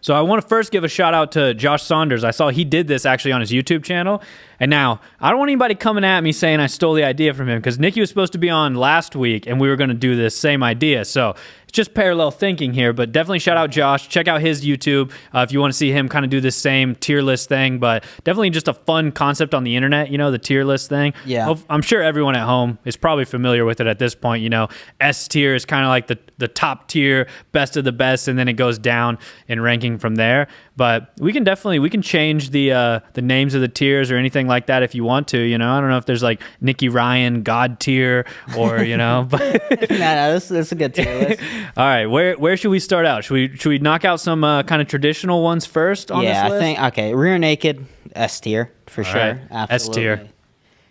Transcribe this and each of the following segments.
So I want to first give a shout out to Josh Saunders. I saw he did this actually on his YouTube channel. And now, I don't want anybody coming at me saying I stole the idea from him, because Nicky was supposed to be on last week, and we were going to do this same idea. So it's just parallel thinking here, but definitely shout out Josh. Check out his YouTube if you want to see him kind of do this same tier list thing, but definitely just a fun concept on the internet, the tier list thing. Yeah. I'm sure everyone at home is probably familiar with it at this point. S tier is kind of like the top tier, best of the best, and then it goes down in ranking from there. But we can change the names of the tiers or anything like that if you want to. I don't know if there's like Nicky Ryan God tier or but no, this is a good tier list. All right, where should we start out? Should we knock out some kind of traditional ones first on this list? I think okay, rear naked S tier for sure. Right. Absolutely. S tier.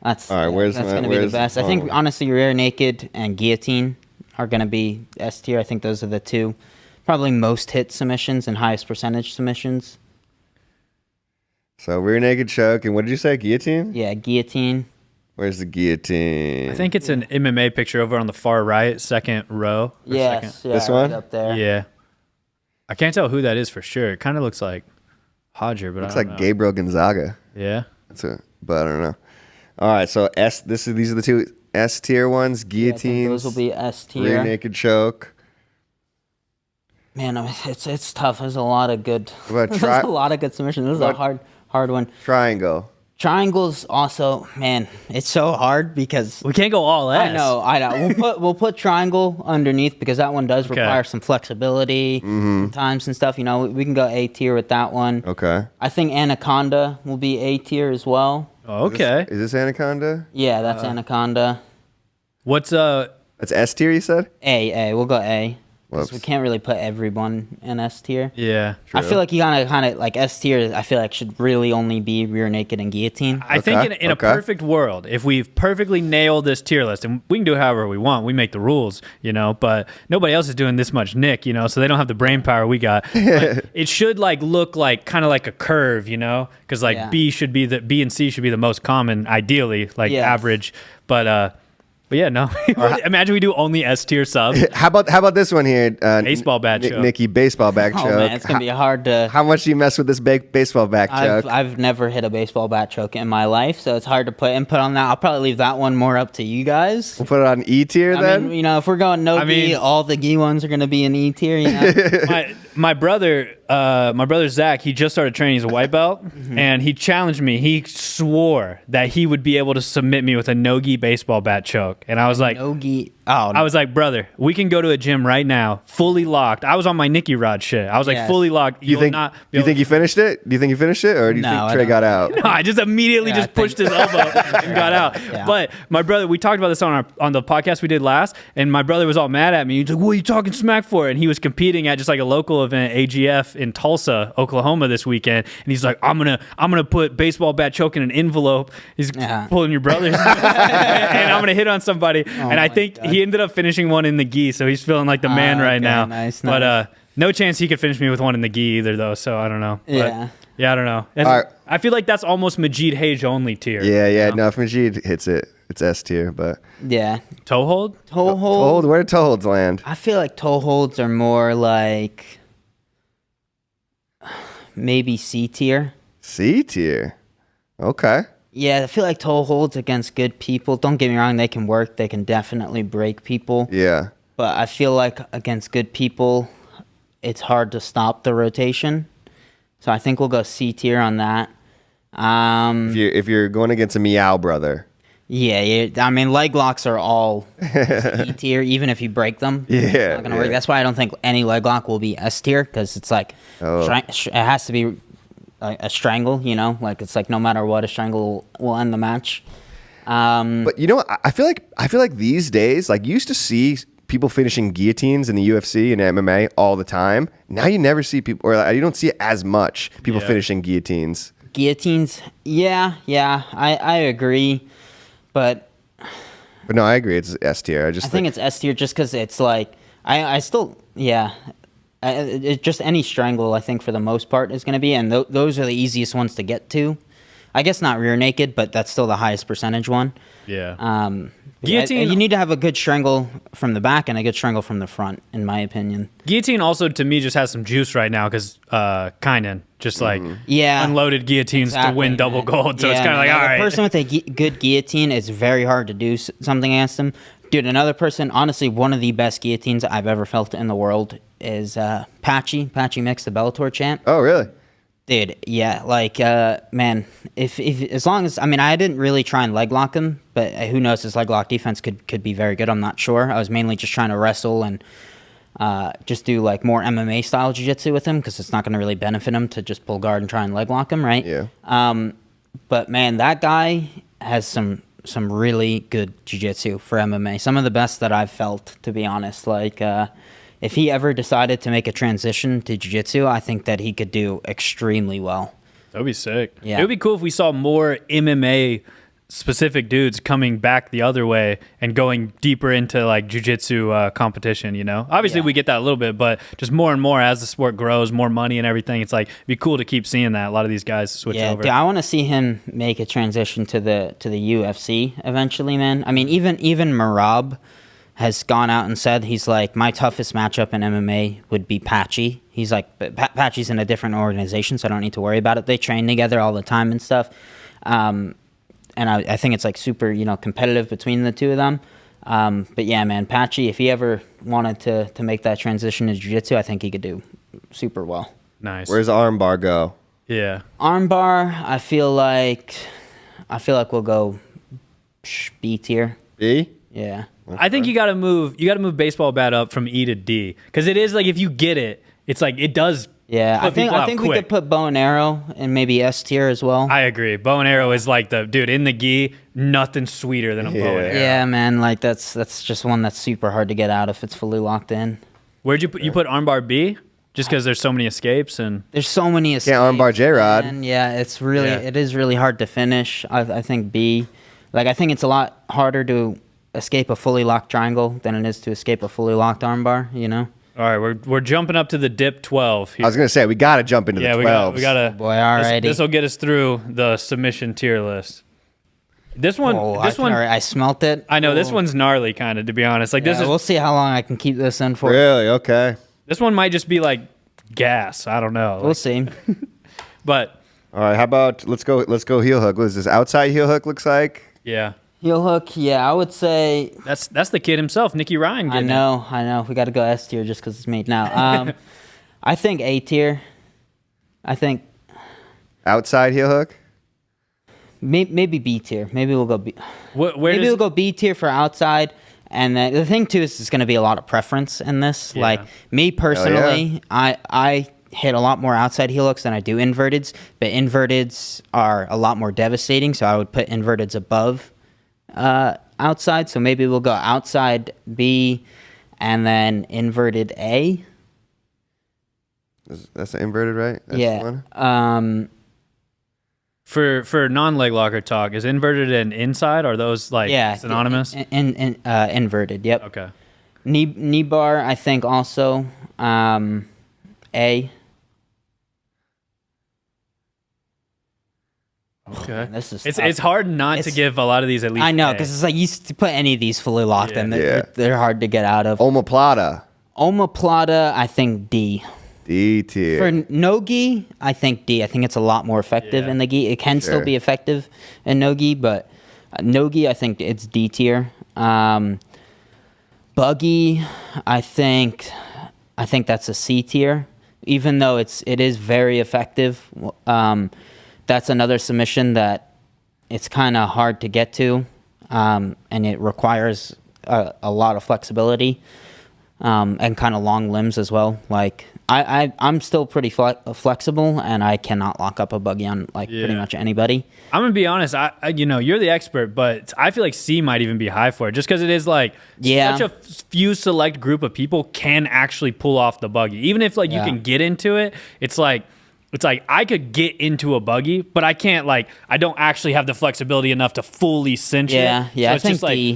That's all right. That's going to be the best. I think honestly, rear naked and guillotine are going to be S tier. I think those are the two probably most hit submissions and highest percentage submissions. So rear naked choke, and what did you say? Guillotine? Yeah, guillotine. Where's the guillotine? I think it's an MMA picture over on the far right, second row. Yes, yeah, this one right up there. Yeah, I can't tell who that is for sure. It kind of looks like Hodger, but looks I don't like know. Gabriel Gonzaga. Yeah, but I don't know. All right, so these are the two S tier ones. Guillotines. Those will be S tier. Rear naked choke. Man, it's tough. There's a lot of good. There's a lot of good submissions. This is a hard one. Triangle. Triangles also, man, it's so hard because we can't go all S. I know. We'll put triangle underneath because that one does require some flexibility sometimes and stuff. We can go A tier with that one. Okay. I think Anaconda will be A tier as well. Okay. Is this Anaconda? Yeah, that's Anaconda. What's That's S tier, you said? A. We'll go A. Because we Whoops. can't really put everyone in S tier. Yeah. I feel like you kind of like S tier. I feel like should really only be rear naked and guillotine. I think in a perfect world, if we've perfectly nailed this tier list, and we can do it however we want, we make the rules, but nobody else is doing this much Nick, so they don't have the brain power we got. But it should look like kind of like a curve, because B and C should be the most common, ideally, average. But yeah, no. Imagine we do only S tier subs. How about this one here? Baseball bat choke. Nicky, baseball back choke. Oh man, it's gonna be hard to. How much do you mess with this baseball back choke? I've never hit a baseball bat choke in my life, so it's hard to put input on that. I'll probably leave that one more up to you guys. We'll put it on E tier then. I mean, if we're going gi, all the gi ones are gonna be in E tier. My brother Zach, he just started training. He's a white belt, and he challenged me. He swore that he would be able to submit me with a no-gi baseball bat choke. And I was like, no-gi. I was like, brother, we can go to a gym right now, fully locked. I was on my Nicky Rod shit. I was like, fully locked. You think you finished it? Do you think you finished it, or do you think Trey got out? No, I just immediately pushed his elbow and got out. Yeah. But my brother, we talked about this on the podcast we did last, and my brother was all mad at me. He's like, "What are you talking smack for?" And he was competing at just like a local event, AGF in Tulsa, Oklahoma this weekend, and he's like, "I'm gonna put baseball bat choke in an envelope." He's pulling your brother's, and I'm gonna hit on somebody. And I think he ended up finishing one in the gi, so he's feeling like the man right now. Nice. But no chance he could finish me with one in the gi either, though. So I don't know. Yeah. Yeah, I don't know. I feel like that's almost Majid Hage only tier. Yeah. No, if Majid hits it, it's S tier. But yeah, toe hold. Where do toe holds land? I feel like toe holds are more like maybe C tier. C tier. Okay. Yeah, I feel like toe holds against good people. Don't get me wrong; they can work. They can definitely break people. Yeah. But I feel like against good people, it's hard to stop the rotation. So I think we'll go C tier on that. If you're going against a meow brother. Yeah. I mean, leg locks are all C tier, even if you break them. Yeah. It's not gonna work. That's why I don't think any leg lock will be S tier, because it's like it has to be a strangle. Like it's like no matter what, a strangle will end the match. But I feel like these days, like you used to see people finishing guillotines in the UFC and MMA all the time. Now you never see people, or you don't see it as much, people finishing guillotines. Guillotines, yeah, I agree, but no, I agree. It's S tier. I think it's S tier just because it's like I still it's just any strangle. I think for the most part is going to be, and those are the easiest ones to get to. I guess not rear naked, but that's still the highest percentage one. Yeah. Guillotine. You need to have a good strangle from the back and a good strangle from the front, in my opinion. Guillotine also, to me, just has some juice right now because Kynan just like unloaded guillotines to win double gold. So it's kind of like, all right. A person with a good guillotine, it's very hard to do something against them. Dude, another person, honestly, one of the best guillotines I've ever felt in the world is Patchy. Patchy Mix, the Bellator champ. Oh, really? Dude, yeah, like, man, if as long as, I mean, I didn't really try and leg lock him, but who knows, his leg lock defense could be very good, I'm not sure. I was mainly just trying to wrestle and just do, like, more MMA style jiu-jitsu with him, because it's not going to really benefit him to just pull guard and try and leg lock him, right? Yeah. But, man, that guy has some really good jiu-jitsu for MMA, some of the best that I've felt, to be honest, like, if he ever decided to make a transition to jiu-jitsu, I think that he could do extremely well. That would be sick. Yeah. It would be cool if we saw more MMA specific dudes coming back the other way and going deeper into like jiu-jitsu competition, you know? Obviously we get that a little bit, but just more and more as the sport grows, more money and everything, it's like it'd be cool to keep seeing that. A lot of these guys switch over. Yeah, I want to see him make a transition to the UFC eventually, man. I mean, even Marab has gone out and said, he's like, my toughest matchup in MMA would be Patchy. He's like, but Patchy's in a different organization, so I don't need to worry about it. They train together all the time and stuff. And I think it's like super, you know, competitive between the two of them. But yeah, man, Patchy, if he ever wanted to make that transition to jiu-jitsu, I think he could do super well. Nice. Where's armbar go? Yeah. Armbar, I feel like we'll go B tier. B? Yeah. I think you gotta move baseball bat up from E to D, because it is like if you get it, it's like it does. Yeah, I think we could put bow and arrow and maybe S tier as well. I agree. Bow and arrow is like the dude in the gi. Nothing sweeter than a bow and arrow. Yeah, man. Like that's just one that's super hard to get out if it's fully locked in. Where'd you put armbar B? Just because there's so many escapes and there's so many escapes. Can't armbar J-Rod. And yeah, it is really hard to finish. I think B. Like I think it's a lot harder to escape a fully locked triangle than it is to escape a fully locked armbar, you know? All right, we're jumping up to the dip 12 here. I was going to say, we got to jump into the 12s. We got to. Boy, alrighty. This will get us through the submission tier list. This one, I smelt it. I know, this one's gnarly kind of, to be honest. Like this is. We'll see how long I can keep this in for. Really? Okay. This one might just be like gas. I don't know. We'll see. But. All right, how about, let's go heel hook. What is this, outside heel hook looks like? Yeah. Heel hook, yeah, I would say that's the kid himself, Nicky Ryan. I know. We got to go S tier just because it's me now. I think A tier. I think outside heel hook. Maybe B tier. Maybe we'll go B. We'll go B tier for outside. And the thing too is it's going to be a lot of preference in this. Yeah. Like me personally, I hit a lot more outside heel hooks than I do inverteds, but inverteds are a lot more devastating. So I would put inverteds above outside, so maybe we'll go outside B and then inverted A. That's inverted, right? That's yeah. For non-leg locker talk, is inverted and inside, are those like synonymous? Inverted, yep. Okay. Knee bar, I think also A. Okay. This is it's hard not to give a lot of these at least. I know, because it's like you put any of these fully locked in, they're hard to get out of. Omoplata, I think D. D tier. For no gi, I think D. I think it's a lot more effective in the gi. It can still be effective in no gi, but no gi, I think it's D tier. Buggy, I think that's a C tier, even though it is very effective. That's another submission that it's kind of hard to get to, and it requires a lot of flexibility and kind of long limbs as well. Like I'm still pretty flexible, and I cannot lock up a buggy on pretty much anybody. I'm gonna be honest. I you're the expert, but I feel like C might even be high for it, just because it is like such a few select group of people can actually pull off the buggy. Even if you can get into it, it's like I could get into a buggy, but I can't I don't actually have the flexibility enough to fully cinch it. Yeah, so I think D.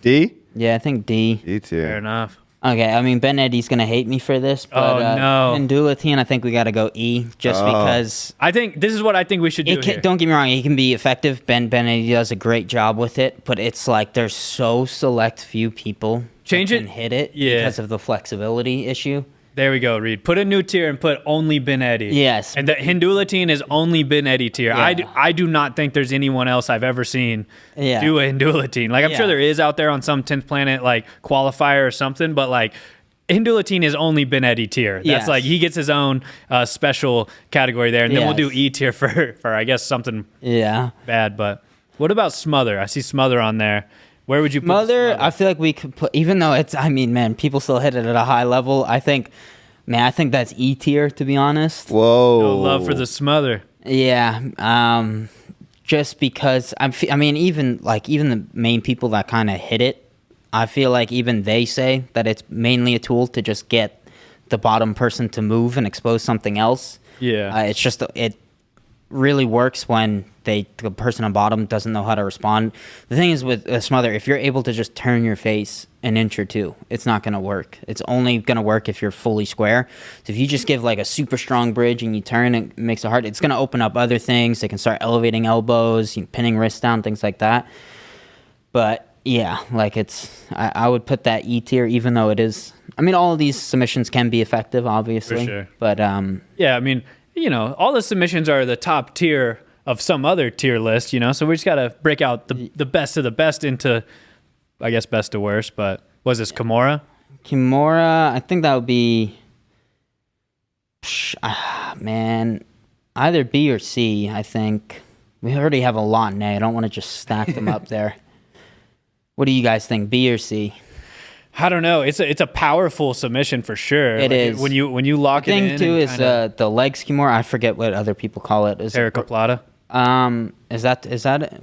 D. Yeah, I think D. D tier. Fair enough. Okay, I mean, Ben Eddy's going to hate me for this, but no. Hindulatine, I think we got to go E, just because... I think this is what I think we should do here. Don't get me wrong, he can be effective. Ben Eddy does a great job with it, but it's like there's so select few people Change that it? can hit it Yeah. because of the flexibility issue. There we go, Reed. Put a new tier and put only Ben Eddy. Yes. And the Hindulatine is only Ben Eddy tier. Yeah. I do not think there's anyone else I've ever seen do a Hindulatine. Like, I'm sure there is out there on some 10th planet, like, qualifier or something, but, like, Hindulatine is only Ben Eddy tier. That's like, he gets his own special category there, and then we'll do E tier for I guess, something bad. But what about Smother? I see Smother on there. Where would you put Smother? I feel like we could put, even though it's, I mean, man, people still hit it at a high level. I think that's E tier, to be honest. Whoa. No love for the Smother. Yeah. Just because, I mean, even the main people that kind of hit it, I feel like even they say that it's mainly a tool to just get the bottom person to move and expose something else. Yeah. It's just, it really works when the person on bottom doesn't know how to respond. The thing is with a Smother, if you're able to just turn your face an inch or two, it's not going to work. It's only going to work if you're fully square. So if you just give like a super strong bridge and you turn, it makes it hard. It's going to open up other things. They can start elevating elbows, pinning wrists down, things like that. But yeah, like I would put that E tier, even though it is, I mean, all of these submissions can be effective, obviously. For sure. But yeah, I mean, all the submissions are the top tier of some other tier list, so we just got to break out the best of the best into, I guess, best to worst. But was this Kimura? Kimura, I think that would be, man, either B or C, I think. We already have a lot in A. I don't want to just stack them up there. What do you guys think, B or C? I don't know. It's a powerful submission for sure. It is. When you lock it in. The thing too is the legs Kimura. I forget what other people call it. Terraca Plata. Is that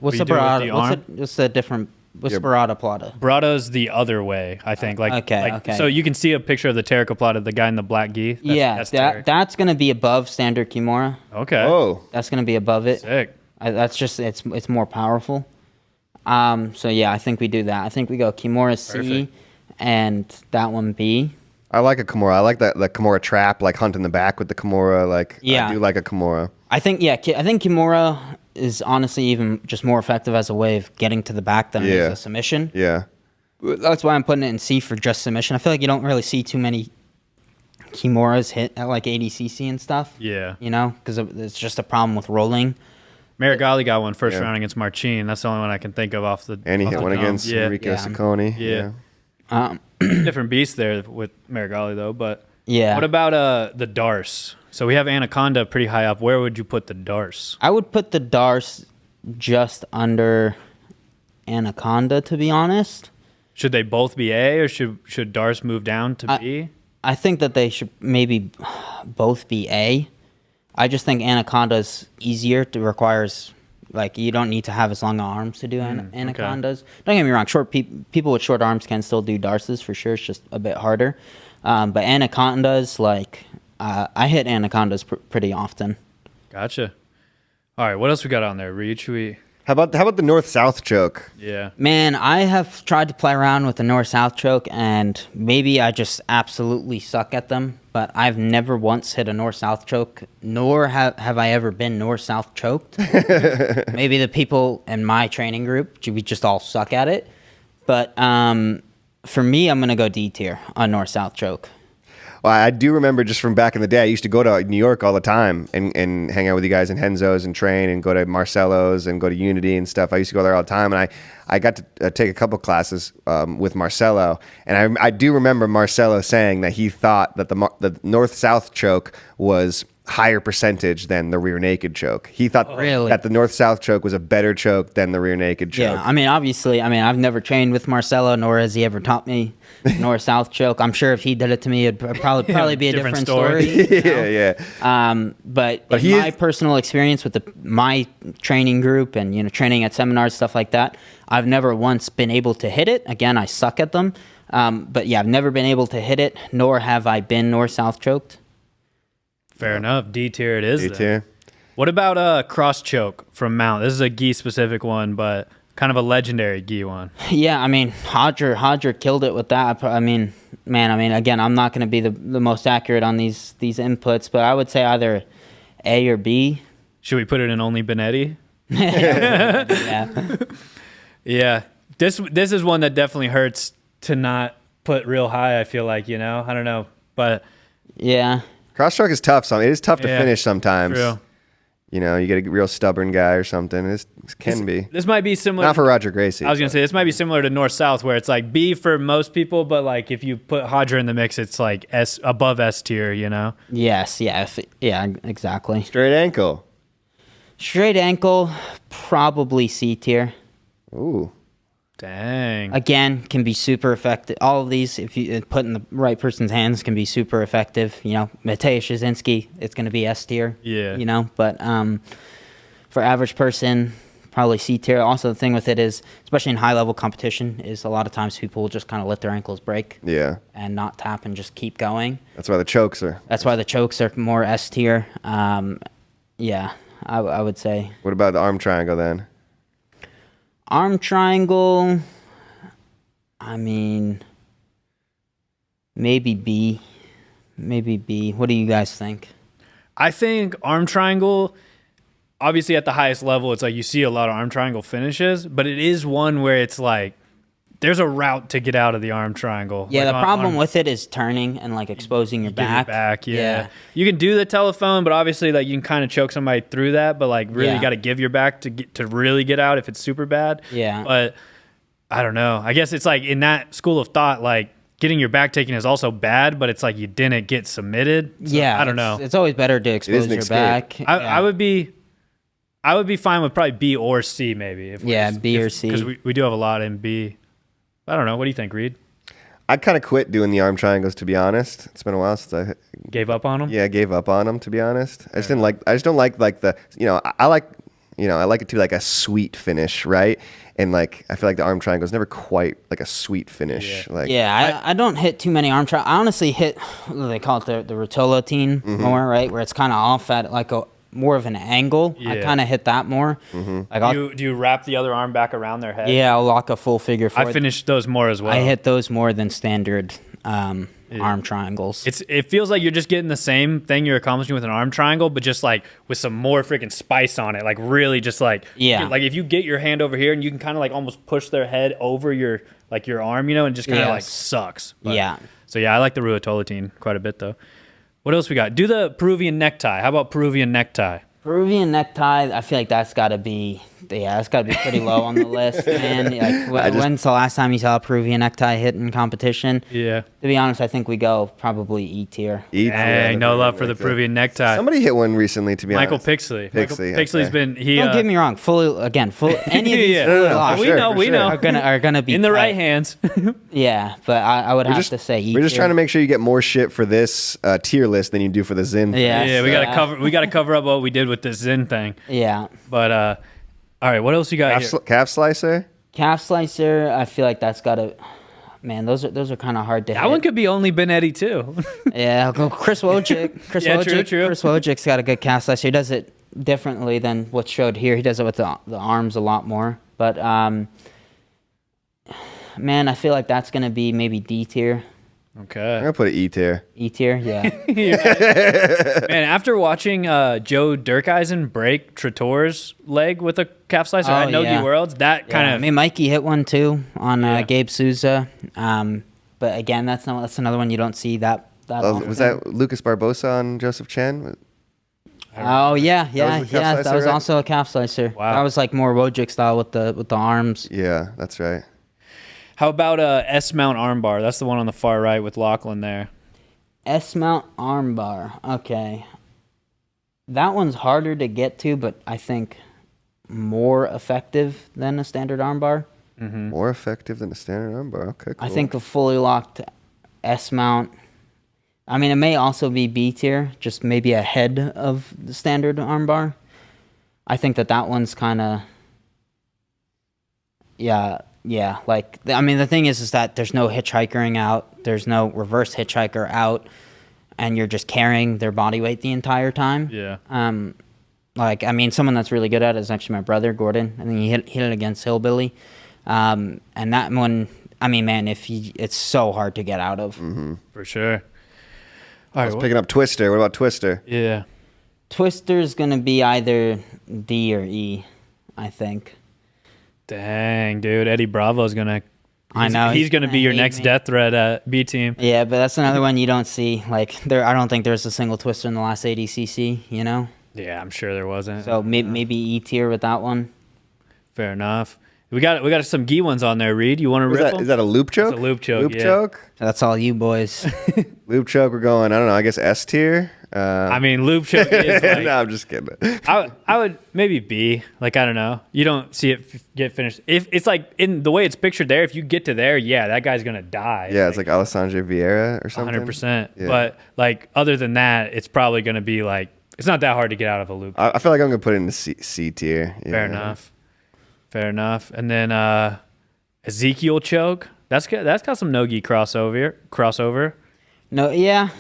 what's the Barada? What's the different? What's Barada Plata? Barada's the other way, I think. Okay. So you can see a picture of the Terraca Plata, the guy in the black gi. That's gonna be above standard Kimura. Okay. Whoa. That's gonna be above it. Sick. That's just it's more powerful. So yeah, I think we do that. I think we go Kimura C. Perfect. And that one B. I like a Kimura. I like the Kimura trap, like hunt in the back with the Kimura. I do like a Kimura. I think Kimura is honestly even just more effective as a way of getting to the back than as a submission. Yeah. That's why I'm putting it in C for just submission. I feel like you don't really see too many Kimuras hit at like ADCC and stuff. Yeah. Because it's just a problem with rolling. Marigali got one first round against Marcin. That's the only one I can think of off the. And he hit one against Enrico Ciccone. Yeah. Different beast there with Marigali though, but what about the Darce? So we have Anaconda pretty high up. Where would you put the Darce? I would put the Darce just under Anaconda, to be honest. Should they both be A, or should Darce move down to B? I think that they should maybe both be A. I just think Anaconda's easier. It requires, like, you don't need to have as long arms to do Anacondas. Okay. Don't get me wrong. People with short arms can still do Darces for sure. It's just a bit harder. But Anacondas, like, I hit Anacondas pretty often. Gotcha. All right, what else we got on there, Reed? Should we... How about the north-south choke? Yeah. Man, I have tried to play around with the north-south choke, and maybe I just absolutely suck at them, but I've never once hit a north-south choke, nor have I ever been north-south choked. Maybe the people in my training group, we just all suck at it. But for me, I'm going to go D tier on north-south choke. Well, I do remember just from back in the day, I used to go to New York all the time and hang out with you guys in Henzo's and train and go to Marcelo's and go to Unity and stuff. I used to go there all the time, and I got to take a couple classes with Marcelo, and I do remember Marcelo saying that he thought that the north-south choke was higher percentage than the rear naked choke. He thought that the north-south choke was a better choke than the rear naked choke. Yeah, I mean, obviously, I've never trained with Marcelo, nor has he ever taught me north-south choke. I'm sure if he did it to me, it'd probably be a different story. Yeah. But in my personal experience with my training group and training at seminars, stuff like that, I've never once been able to hit it. Again, I suck at them. But yeah, I've never been able to hit it, nor have I been north-south choked. Fair enough. D tier it is. D tier. What about cross choke from Mount? This is a gi specific one, but kind of a legendary gi one. Yeah, I mean, Hodger killed it with that. I mean, again, I'm not going to be the most accurate on these inputs, but I would say either A or B. Should we put it in only Benetti? Yeah. Yeah. This is one that definitely hurts to not put real high, I feel like, I don't know. But yeah. Cross-stroke is tough. It is tough to finish sometimes. True. You get a real stubborn guy or something. This can be. This might be similar. Not for Roger Gracie. I was going to say, this might be similar to North-South, where it's like B for most people, but like if you put Hodger in the mix, it's like above S tier, Yes, yeah, exactly. Straight ankle. Straight ankle, probably C tier. Ooh. Dang. Again, can be super effective. All of these, if you put in the right person's hands, can be super effective. Mateusz Szczecinski, it's going to be S tier. Yeah. But for average person, probably C tier. Also, the thing with it is, especially in high level competition, is a lot of times people will just kind of let their ankles break. Yeah. And not tap and just keep going. That's why the chokes are. That's why the chokes are more S tier. Yeah, I would say. What about the arm triangle then? Arm triangle, I mean, maybe B. Maybe B. What do you guys think? I think arm triangle, obviously at the highest level, it's like you see a lot of arm triangle finishes, but it is one where it's like there's a route to get out of the arm triangle. Yeah, like the problem with it is turning and like exposing your back. Yeah. You can do the telephone, but obviously like you can kind of choke somebody through that, but like really got to give your back to really get out if it's super bad. Yeah. But I don't know. I guess it's like in that school of thought, like getting your back taken is also bad, but it's like you didn't get submitted. So yeah. I don't know. It's always better to expose your back. I would be fine with probably B or C maybe. B or C. Because we do have a lot in B. I don't know. What do you think, Reed? I kind of quit doing the arm triangles, to be honest. It's been a while since I gave up on them. Yeah, I gave up on them, to be honest. I just don't like the I like it to be like a sweet finish, right? And like I feel like the arm triangle is never quite like a sweet finish. I don't hit too many arm triangles. I honestly hit what they call it the rotolotine more, right? Where it's kind of off at like a more of an angle. I kind of hit that more. Like do you wrap the other arm back around their head? Yeah, I'll lock a full figure four. I finished those more as well. I hit those more than standard arm triangles. It feels like you're just getting the same thing you're accomplishing with an arm triangle, but just like with some more freaking spice on it. Like really just like like if you get your hand over here and you can kind of like almost push their head over your arm, and just kind of like sucks. But, So I like the ruotolotine quite a bit though. What else we got? Do the Peruvian necktie. How about Peruvian necktie? Peruvian necktie, I feel like that's got to be, it's got to be pretty low on the list, man. Like, when's the last time you saw a Peruvian necktie hit in competition? Yeah. To be honest, I think we go probably E tier. Dang, no love for the Peruvian necktie. Somebody hit one recently, to be honest. Michael Pixley. Pixley's been, don't get me wrong, any of these fully locked. We know. Are gonna be in the right hands. Yeah, but I would have to say E tier. We're just trying to make sure you get more shit for this tier list than you do for the Zin. Yeah, we gotta cover up what we did with this Zin thing. Yeah. But all right, what else you got here? Calf slicer? Calf slicer, I feel like that's got to... Man, those are kind of hard to hit. That one could be only Benetti, too. Yeah, I'll go Chris Wojcik. True. Chris Wojcik's got a good calf slicer. He does it differently than what's showed here. He does it with the arms a lot more. But, man, I feel like that's going to be maybe D tier. Okay. I'm going to put it E tier. E tier, yeah. Man, after watching Joe Dirkeisen break Trator's leg with a calf slicer at Nogi Worlds, that kind of... I mean, Mikey hit one too on Gabe Souza. But again, that's another one you don't see that often. Was that Lucas Barbosa on Joseph Chen? Oh, yeah. That was right? also a calf slicer. Wow. That was like more Wojcik style with the arms. Yeah, that's right. How about S-mount armbar? That's the one on the far right with Lachlan there. S-mount armbar. Okay. That one's harder to get to, but I think more effective than a standard armbar. Mm-hmm. More effective than a standard armbar. Okay, cool. I think a fully locked S-mount. I mean, it may also be B tier, just maybe ahead of the standard armbar. I think that one's kind of... Yeah, like, I mean, the thing is that there's no hitchhikering out, there's no reverse hitchhiker out, and you're just carrying their body weight the entire time. Yeah. Like, I mean, someone that's really good at it is actually my brother, Gordon. I think he hit it against Hillbilly. And that one, I mean, man, it's so hard to get out of. For sure. I was picking up Twister. What about Twister? Yeah. Twister's going to be either D or E, I think. Dang, dude. Eddie Bravo's going to... I know. He's going to be your next death threat at B team. Yeah, but that's another one you don't see. Like, I don't think there's a single Twister in the last ADCC, you know? Yeah, I'm sure there wasn't. So maybe E tier with that one. Fair enough. We got some gi ones on there, Reed. You want to rip them? Is that a loop choke? It's a loop choke, Loop choke? That's all you boys. Loop choke, we're going, I don't know, I guess S tier? I mean, loop choke is like... No, I'm just kidding. I would maybe B. Like, I don't know. You don't see it get finished. If it's like in the way it's pictured there, if you get to there, yeah, that guy's going to die. Yeah, it's like Alessandro Vieira or something. 100%. Yeah. But, like, other than that, it's probably going to be like, it's not that hard to get out of a loop. I feel like I'm going to put it in the C tier. Yeah. Fair enough. And then Ezekiel choke. That's got some no-gi crossover. No, yeah.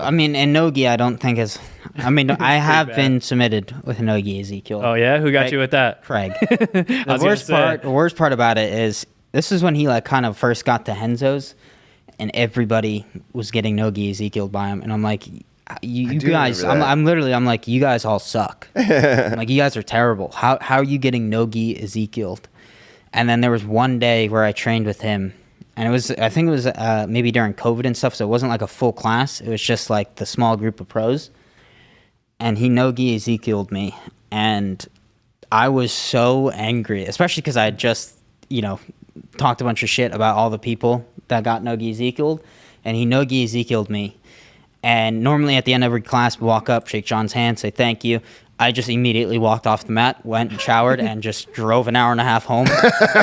I mean, and Nogi, I don't think is... I mean, I have been submitted with Nogi Ezekiel. Oh, yeah? Who got you with that? Craig. The worst part about it is, this is when he, like, kind of first got to Henzo's, and everybody was getting Nogi Ezekiel by him, and I'm like... You guys, I'm like, you guys all suck. I'm like, you guys are terrible. How are you getting no-gi Ezekieled? And then there was one day where I trained with him, and I think it was maybe during COVID and stuff, so it wasn't like a full class. It was just like the small group of pros. And he no-gi Ezekieled me, and I was so angry, especially because I had just, talked a bunch of shit about all the people that got no-gi Ezekieled, and he no-gi Ezekieled me. And normally at the end of every class, we walk up, shake John's hand, say thank you. I just immediately walked off the mat, went and showered, and just drove an hour and a half home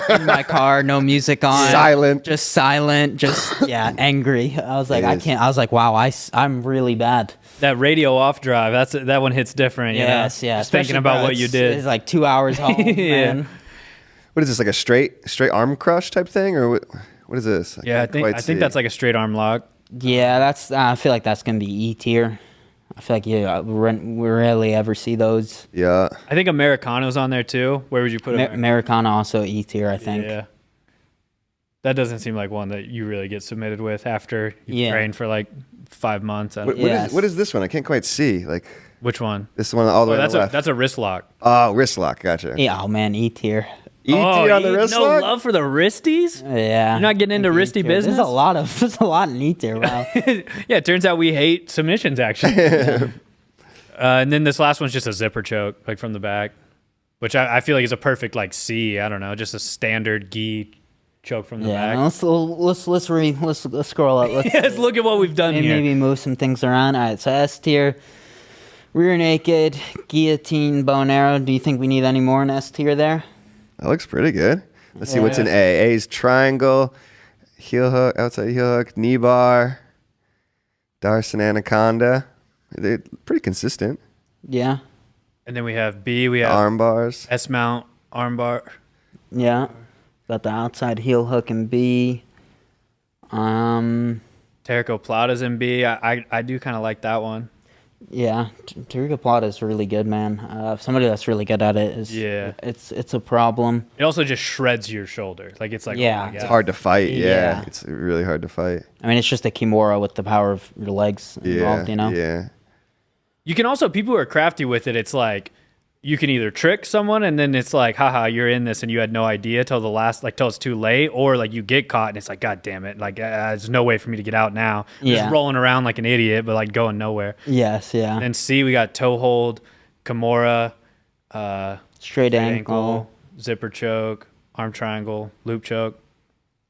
in my car, no music on. Silent. Just silent, angry. I was like, I can't. I was like, wow, I'm really bad. That radio off drive, that one hits different. Yes, yeah. Just thinking about what you did. It's like 2 hours home, man. What is this, like a straight arm crush type thing? Or what is this? I think that's like a straight arm lock. Yeah, I feel like that's going to be E tier. I feel like, we rarely ever see those. Yeah. I think Americano's on there too. Where would you put it? Americano also E tier, I think. Yeah. That doesn't seem like one that you really get submitted with after you train for like 5 months. What is this one? I can't quite see. Like, which one? This one all the way to the left. That's a wrist lock. Oh, wrist lock. Gotcha. Yeah, oh man, E tier. E.T. on the wrist lock? No love for the wristies? Yeah. You're not getting into wristy business? There's a lot in E tier, wow. Yeah, it turns out we hate submissions, actually. And then this last one's just a zipper choke, like from the back, which I feel like is a perfect, like, C. I don't know, just a standard gi choke from the back. Let's scroll up. Let's look at what we've done here. Maybe move some things around. All right, so S tier, rear naked, guillotine, bow and arrow. Do you think we need any more in S tier there? That looks pretty good. Let's see what's in A. A's triangle, heel hook, outside heel hook, knee bar, Darson anaconda. They're pretty consistent. Yeah. And then we have B. We have arm bars. S mount arm bar. Yeah. Got the outside heel hook in B. Terrico Plata's in B. I do kind of like that one. Yeah, Terrico Plata is really good, man. Somebody that's really good at it is. Yeah. It's a problem. It also just shreds your shoulder. Like, it's like, yeah, it's hard to fight. Yeah, it's really hard to fight. I mean, it's just a kimura with the power of your legs involved. Yeah. You can also, people who are crafty with it, it's like, you can either trick someone and then it's like, haha, you're in this and you had no idea till it's too late, or like you get caught and it's like, God damn it, like there's no way for me to get out now. Just rolling around like an idiot, but like going nowhere. Yes, yeah. And then C, we got toe hold, kimura, straight ankle, zipper choke, arm triangle, loop choke.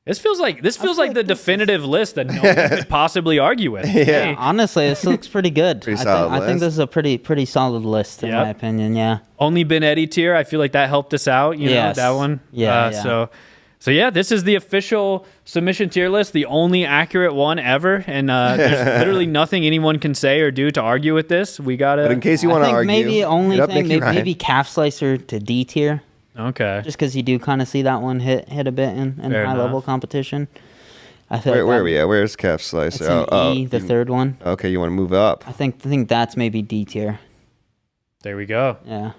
This feels like the definitive list that no one could possibly argue with. Yeah, honestly, this looks pretty good. I think this is a pretty solid list in my opinion. Yeah. Only been Eddie tier. I feel like that helped us out. You know, that one. Yeah. So yeah, this is the official submission tier list, the only accurate one ever, and there's literally nothing anyone can say or do to argue with this. We gotta. But in case you want to argue, maybe calf slicer to D tier. Okay. Just because you do kind of see that one hit a bit in high level competition. I feel where are we at? Where's calf slicer? E, the third one. Okay, you want to move up? I think that's maybe D tier. There we go. Yeah.